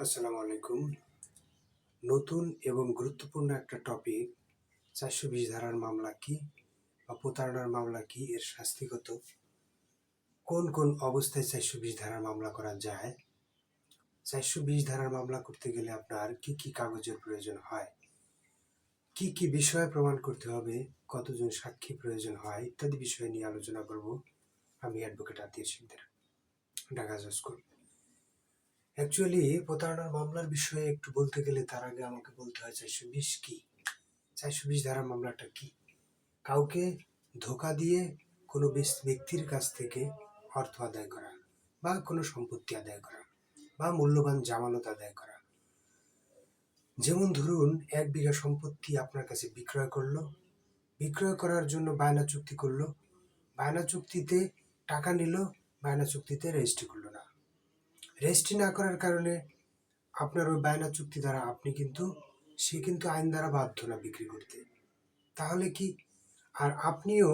আসসালামু আলাইকুম। নতুন এবং গুরুত্বপূর্ণ একটা টপিক, ৪২০ ধারার মামলা কি বা প্রতারণার মামলা কি, এর শাস্তিগত কোন কোন অবস্থায় ৪২০ ধারার মামলা করা যায়, ৪২০ ধারার মামলা করতে গেলে আপনার কি কি কাগজের প্রয়োজন হয়, কি কি বিষয়ে প্রমাণ করতে হবে, কতজন সাক্ষী প্রয়োজন হয় ইত্যাদি বিষয় নিয়ে আলোচনা করব। আমি অ্যাডভোকেট আতির শিকদার, ঢাকা জজ কোর্ট। অ্যাকচুয়ালি প্রতারণার মামলার বিষয়ে একটু বলতে গেলে তার আগে আমাকে বলতে হয় ৪২০ কি। ৪২০ ধারা মামলাটা কি? কাউকে ধোঁকা দিয়ে কোনো ব্যক্তির কাছ থেকে অর্থ আদায় করা বা কোনো সম্পত্তি আদায় করা বা মূল্যবান জামানত আদায় করা। যেমন ধরুন ১ বিঘা সম্পত্তি আপনার কাছে বিক্রয় করলো, বিক্রয় করার জন্য বায়না চুক্তি করলো, বায়না চুক্তিতে টাকা নিল, বায়না চুক্তিতে রেজিস্ট্রি করলো না। রেজিস্ট্রি না করার কারণে আপনার ওই বায়না চুক্তি দ্বারা সে কিন্তু আইন দ্বারা বাধ্য না বিক্রি করতে। তাহলে কি? আর আপনিও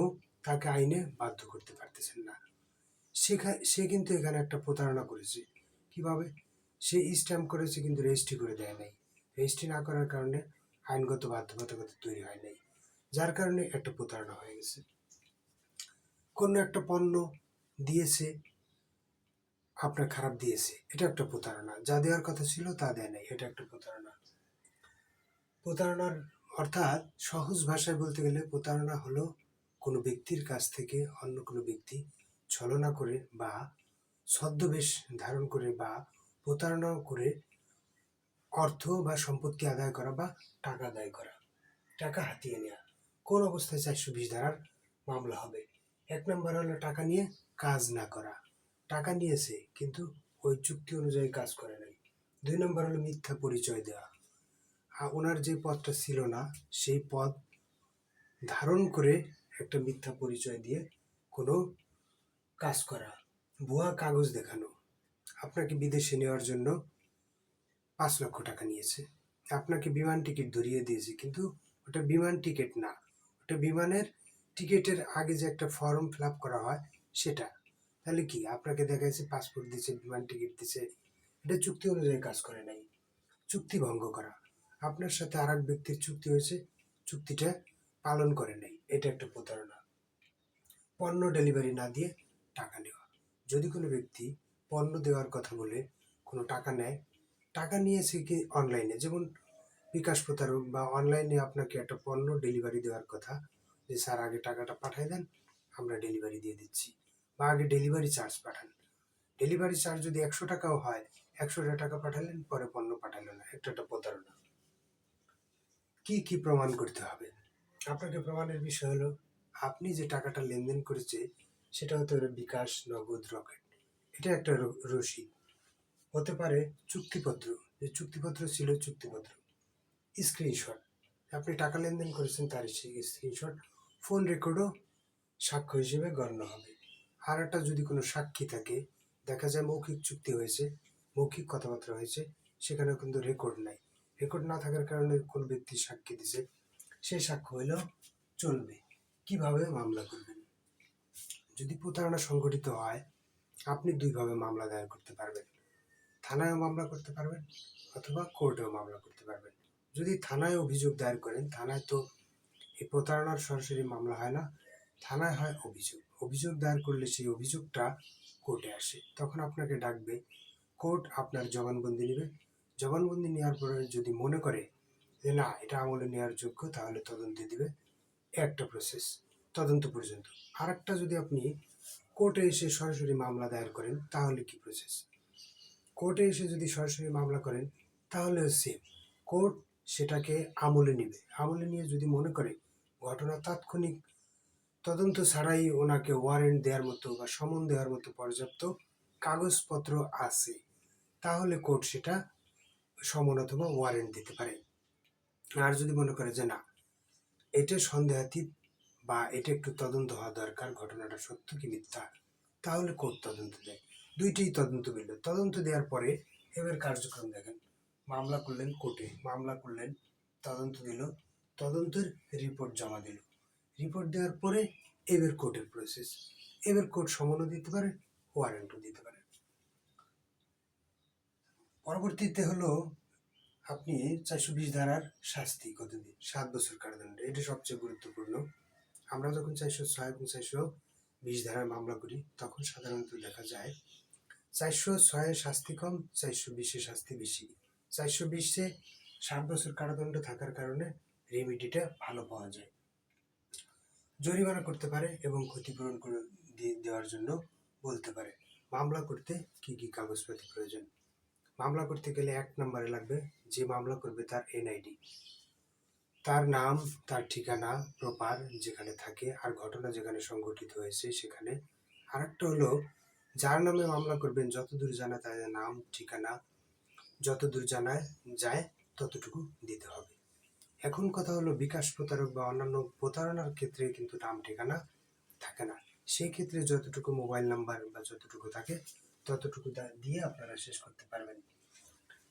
তাকে আইনে বাধ্য করতে পারতেছেন না। সে কিন্তু এখানে একটা প্রতারণা করেছে। কিভাবে? সে স্ট্যাম্প করেছে কিন্তু রেজিস্ট্রি করে দেয় নাই। রেজিস্ট্রি না করার কারণে আইনগত বাধ্যবাধকতা তৈরি হয় নাই, যার কারণে একটা প্রতারণা হয়ে গেছে। কোনো একটা পণ্য দিয়েছে, আপনার খারাপ দিয়েছে, এটা একটা প্রতারণা। যা দেওয়ার কথা ছিল তা দেয় নাই, এটা একটা প্রতারণা। প্রতারণার অর্থাৎ সহজ ভাষায় বলতে গেলে প্রতারণা হলো কোনো ব্যক্তির কাছ থেকে অন্য কোনো ব্যক্তি ছলনা করে বা ছদ্মবেশ ধারণ করে বা প্রতারণা করে অর্থ বা সম্পত্তি আদায় করা বা টাকা আদায় করা, টাকা হাতিয়ে নেওয়া। কোন অবস্থায় ৪২০ ধারার মামলা হবে? ১ নম্বর হলো টাকা নিয়ে কাজ না করা। টাকা নিয়েছে কিন্তু ওই চুক্তি অনুযায়ী কাজ করে নাই। ২ নম্বর হলো মিথ্যা পরিচয় দেওয়া। ওনার যে পদটা ছিল না সেই পদ ধারণ করে একটা মিথ্যা পরিচয় দিয়ে কোনো কাজ করা, ভুয়া কাগজ দেখানো। আপনাকে বিদেশে নেওয়ার জন্য ৫ লক্ষ টাকা নিয়েছে, আপনাকে বিমান টিকিট ধরিয়ে দিয়েছে, কিন্তু ওটা বিমান টিকিট না, ওটা বিমানের টিকিটের আগে যে একটা ফর্ম ফিল আপ করা হয় সেটা। তাহলে কি? আপনাকে দেখাচ্ছে পাসপোর্ট দিচ্ছে, বিমান টিকিট দিচ্ছে, এটা চুক্তি অনুযায়ী কাজ করে নাই, চুক্তি ভঙ্গ করা। আপনার সাথে আর এক ব্যক্তির চুক্তি হয়েছে, চুক্তিটা পালন করে নাই, এটা একটা প্রতারণা। পণ্য ডেলিভারি না দিয়ে টাকা নেওয়া। যদি কোনো ব্যক্তি পণ্য দেওয়ার কথা বলে কোনো টাকা নেয়, টাকা নিয়েছে কি অনলাইনে, যেমন বিকাশ প্রতারক বা অনলাইনে আপনাকে একটা পণ্য ডেলিভারি দেওয়ার কথা, যে স্যার আগে টাকাটা পাঠিয়ে দেন, আমরা ডেলিভারি দিয়ে দিচ্ছি, বা আগে ডেলিভারি চার্জ পাঠান। ডেলিভারি চার্জ যদি ১০০ টাকাও হয়, ১০০ টাকা পাঠালেন, পরে পণ্য পাঠালেন না, একটা প্রতারণা। কি কি প্রমাণ করতে হবে? আপনাকে প্রমাণের বিষয় হলো আপনি যে টাকাটা লেনদেন করেছে সেটা হতে পারে বিকাশ, নগদ, রকেট। এটা একটা রসিদ হতে পারে, চুক্তিপত্র, যে চুক্তিপত্র ছিল চুক্তিপত্র, স্ক্রিনশট, আপনি টাকা লেনদেন করেছেন তার স্ক্রিনশট, ফোন রেকর্ডও সাক্ষ্য হিসেবে গণ্য হবে। আর একটা যদি কোনো সাক্ষী থাকে, দেখা যায় মৌখিক চুক্তি হয়েছে, মৌখিক কথাবার্তা হয়েছে, সেখানে কিন্তু রেকর্ড নাই। রেকর্ড না থাকার কারণে কোন ব্যক্তি সাক্ষী দিছে, সেই সাক্ষ্য হইলেও চলবে। কিভাবে মামলা করবেন? যদি প্রতারণা সংঘটিত হয়, আপনি দুইভাবে মামলা দায়ের করতে পারবেন। থানায়ও মামলা করতে পারবেন অথবা কোর্টেও মামলা করতে পারবেন। যদি থানায় অভিযোগ দায়ের করেন, থানায় তো এই প্রতারণার সরাসরি মামলা হয় না, থানায় হয় অভিযোগ। অভিযোগ দায়ের করলে সেই অভিযোগটা কোর্টে আসে, তখন আপনাকে ডাকবে, কোর্ট আপনার জবানবন্দি নেবে। জবানবন্দি নেওয়ার পরে যদি মনে করে যে না, এটা আমলে নেওয়ার যোগ্য, তাহলে তদন্তে দিবে, একটা প্রসেস তদন্ত পর্যন্ত। আর একটা, যদি আপনি কোর্টে এসে সরাসরি মামলা দায়ের করেন, তাহলে কি প্রসেস? কোর্টে এসে যদি সরাসরি মামলা করেন তাহলে সেম, কোর্ট সেটাকে আমলে নেবে। আমলে নিয়ে যদি মনে করে ঘটনা তাৎক্ষণিক তদন্ত ছাড়াই ওনাকে ওয়ারেন্ট দেওয়ার মতো বা সমন দেওয়ার মতো পর্যাপ্ত কাগজপত্র আছে, তাহলে কোর্ট সেটা সমন অথবা ওয়ারেন্ট দিতে পারে। আর যদি মনে করে যে না, এটা সন্দেহাতীত বা এটা একটু তদন্ত হওয়া দরকার, ঘটনাটা সত্য কি মিথ্যা, তাহলে কোর্ট তদন্ত দেয়। দুইটাই তদন্ত করল, তদন্ত দেওয়ার পরে এবার কার্যক্রম দেখেন, মামলা করলেন কোর্টে, মামলা করলেন, তদন্ত দিল, তদন্তের রিপোর্ট জমা দিল, রিপোর্ট দেওয়ার পরে এবার কোর্টের প্রসেস। এবার কোর্ট সমনও দিতে পারে, ওয়ারেন্টও দিতে পারে। পরবর্তীতে হলো আপনি 420 ধারার শাস্তি কতদিন? 7 বছর কারাদণ্ড। এটা সবচেয়ে গুরুত্বপূর্ণ। আমরা যখন 406 এবং 420 ধারার মামলা করি তখন সাধারণত দেখা যায় 406 শাস্তি কম, 420 শাস্তি বেশি। 420 7 বছর কারাদণ্ড থাকার কারণে রেমিডিটা ভালো পাওয়া যায়। জরিমানা করতে পারে এবং ক্ষতিপূরণ করে দেওয়ার জন্য বলতে পারে। মামলা করতে কি কি কাগজপত্র প্রয়োজন? মামলা করতে গেলে 1 নম্বরে লাগবে যে মামলা করবে তার এনআইডি, তার নাম, তার ঠিকানা, প্রপার যেখানে থাকে আর ঘটনা যেখানে সংঘটিত হয়েছে সেখানে। আরেকটা হলো যার নামে মামলা করবেন যতদূর জানা তার নাম ঠিকানা যতদূর জানা যায় ততটুকু দিতে হবে। এখন কথা হলো বিকাশ প্রতারক বা অন্যান্য প্রতারণার ক্ষেত্রে কিন্তু নাম ঠিকানা থাকে না। সেই ক্ষেত্রে যতটুকু মোবাইল নাম্বার বা যতটুকু থাকে ততটুকু দিয়ে আপনারা শেষ করতে পারবেন।